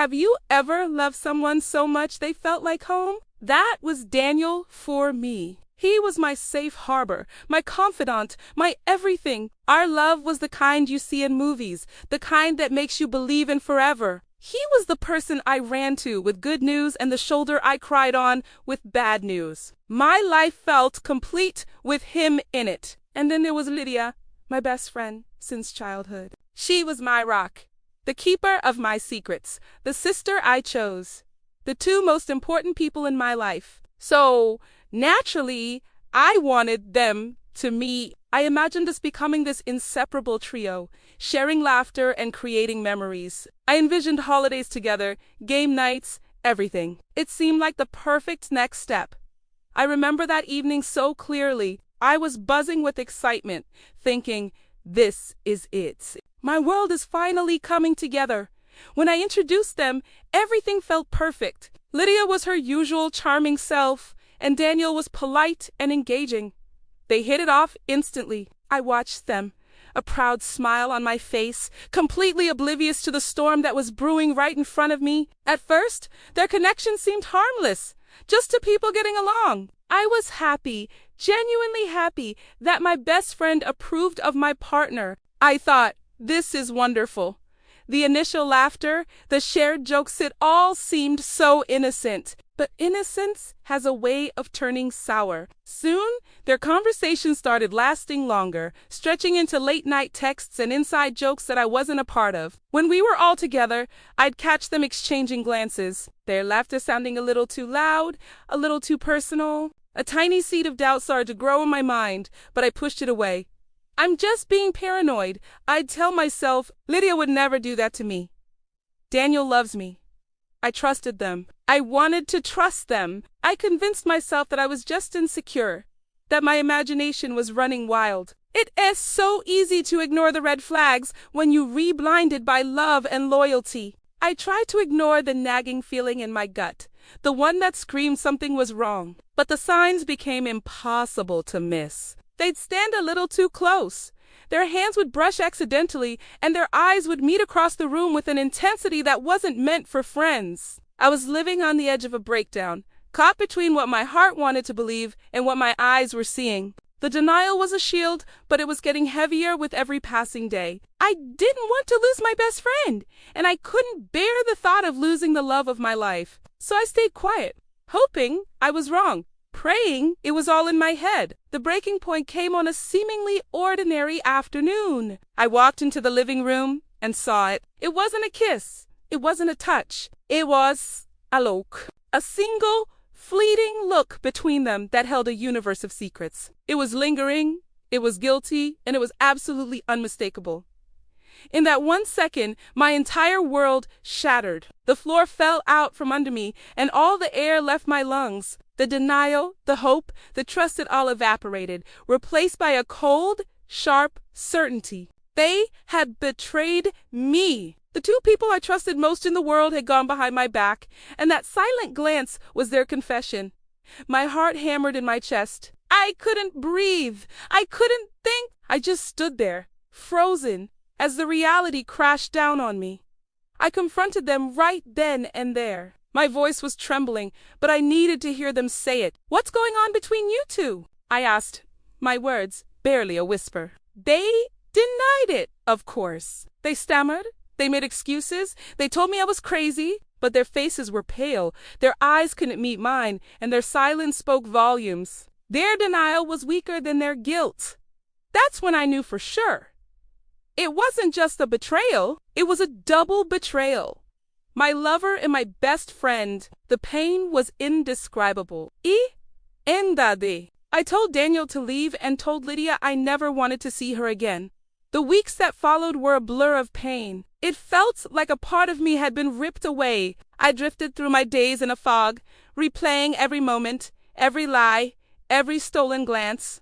Have you ever loved someone so much they felt like home? That was Daniel for me. He was my safe harbor, my confidant, my everything. Our love was the kind you see in movies, the kind that makes you believe in forever. He was the person I ran to with good news and the shoulder I cried on with bad news. My life felt complete with him in it. And then there was Lydia, my best friend since childhood. She was my rock, the keeper of my secrets, the sister I chose, the two most important people in my life. So, naturally, I wanted them to meet. I imagined us becoming this inseparable trio, sharing laughter and creating memories. I envisioned holidays together, game nights, everything. It seemed like the perfect next step. I remember that evening so clearly. I was buzzing with excitement, thinking, this is it. My world is finally coming together. When I introduced them, everything felt perfect. Lydia was her usual charming self, and Daniel was polite and engaging. They hit it off instantly. I watched them, a proud smile on my face, completely oblivious to the storm that was brewing right in front of me. At first, their connection seemed harmless, just two people getting along. I was happy, genuinely happy, that my best friend approved of my partner. I thought, this is wonderful. The initial laughter, the shared jokes, it all seemed so innocent. But innocence has a way of turning sour. Soon, their conversation started lasting longer, stretching into late-night texts and inside jokes that I wasn't a part of. When we were all together, I'd catch them exchanging glances, their laughter sounding a little too loud, a little too personal. A tiny seed of doubt started to grow in my mind, but I pushed it away. I'm just being paranoid. I'd tell myself, Lydia would never do that to me. Daniel loves me. I trusted them. I wanted to trust them. I convinced myself that I was just insecure, that my imagination was running wild. It is so easy to ignore the red flags when you're re-blinded by love and loyalty. I tried to ignore the nagging feeling in my gut, the one that screamed something was wrong. But the signs became impossible to miss. They'd stand a little too close. Their hands would brush accidentally, and their eyes would meet across the room with an intensity that wasn't meant for friends. I was living on the edge of a breakdown, caught between what my heart wanted to believe and what my eyes were seeing. The denial was a shield, but it was getting heavier with every passing day. I didn't want to lose my best friend, and I couldn't bear the thought of losing the love of my life. So I stayed quiet, hoping I was wrong, praying it was all in my head. The breaking point came on a seemingly ordinary afternoon. I walked into the living room and saw it. It wasn't a kiss. It wasn't a touch. It was a look. A single, fleeting look between them that held a universe of secrets. It was lingering, it was guilty, and it was absolutely unmistakable. In that 1 second, my entire world shattered. The floor fell out from under me, and all the air left my lungs. The denial, the hope, the trust, it all evaporated, replaced by a cold, sharp certainty. They had betrayed me. The two people I trusted most in the world had gone behind my back, and that silent glance was their confession. My heart hammered in my chest. I couldn't breathe. I couldn't think. I just stood there, frozen, as the reality crashed down on me. I confronted them right then and there. My voice was trembling, but I needed to hear them say it. What's going on between you two? I asked, my words barely a whisper. They denied it, of course. They stammered. They made excuses. They told me I was crazy, but their faces were pale. Their eyes couldn't meet mine, and their silence spoke volumes. Their denial was weaker than their guilt. That's when I knew for sure. It wasn't just a betrayal. It was a double betrayal. My lover and my best friend. The pain was indescribable. I told Daniel to leave and told Lydia I never wanted to see her again. The weeks that followed were a blur of pain. It felt like a part of me had been ripped away. I drifted through my days in a fog, replaying every moment, every lie, every stolen glance.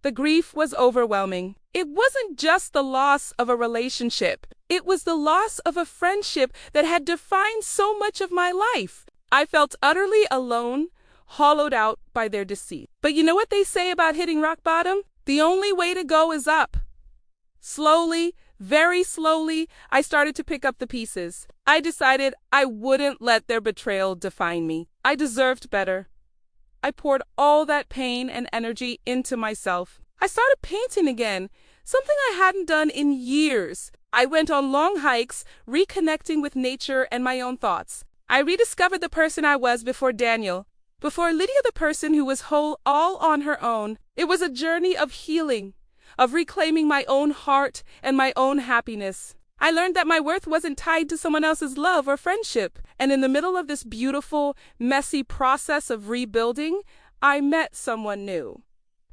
The grief was overwhelming. It wasn't just the loss of a relationship. It was the loss of a friendship that had defined so much of my life. I felt utterly alone, hollowed out by their deceit. But you know what they say about hitting rock bottom? The only way to go is up. Slowly, Very slowly, I started to pick up the pieces. I decided I wouldn't let their betrayal define me. I deserved better. I poured all that pain and energy into myself. I started painting again, something I hadn't done in years. I went on long hikes, reconnecting with nature and my own thoughts. I rediscovered the person I was before Daniel, before Lydia, the person who was whole all on her own. It was a journey of healing, of reclaiming my own heart and my own happiness. I learned that my worth wasn't tied to someone else's love or friendship. And in the middle of this beautiful, messy process of rebuilding, I met someone new.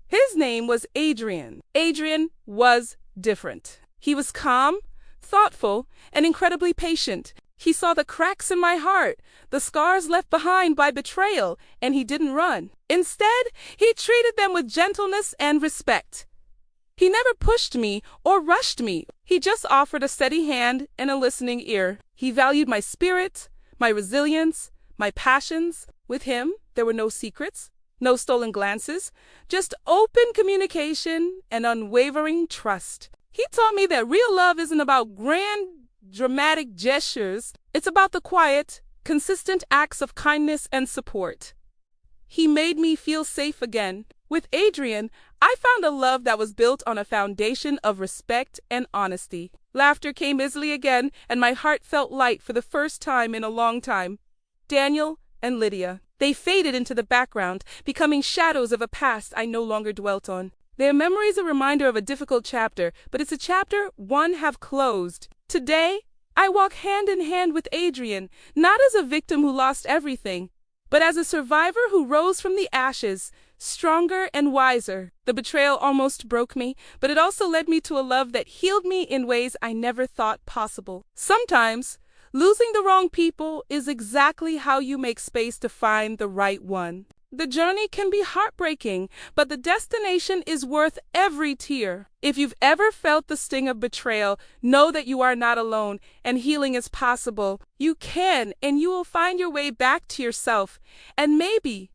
His name was Adrian. Adrian was different. He was calm, thoughtful, and incredibly patient. He saw the cracks in my heart, the scars left behind by betrayal, and he didn't run. Instead, he treated them with gentleness and respect. He never pushed me or rushed me. He just offered a steady hand and a listening ear. He valued my spirit, my resilience, my passions. With him, there were no secrets, no stolen glances, just open communication and unwavering trust. He taught me that real love isn't about grand, dramatic gestures. It's about the quiet, consistent acts of kindness and support. He made me feel safe again. With Adrian, I found a love that was built on a foundation of respect and honesty. Laughter came easily again, and my heart felt light for the first time in a long time. Daniel and Lydia, they faded into the background, becoming shadows of a past I no longer dwelt on. Their memory is a reminder of a difficult chapter, but it's a chapter one have closed. Today, I walk hand in hand with Adrian, not as a victim who lost everything, but as a survivor who rose from the ashes, stronger and wiser. The betrayal almost broke me, but it also led me to a love that healed me in ways I never thought possible. Sometimes, losing the wrong people is exactly how you make space to find the right one. The journey can be heartbreaking, but the destination is worth every tear. If you've ever felt the sting of betrayal, know that you are not alone and healing is possible. You can, and you will find your way back to yourself. And maybe,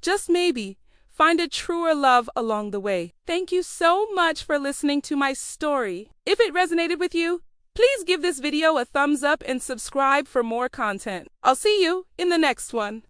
just maybe, find a truer love along the way. Thank you so much for listening to my story. If it resonated with you, please give this video a thumbs up and subscribe for more content. I'll see you in the next one.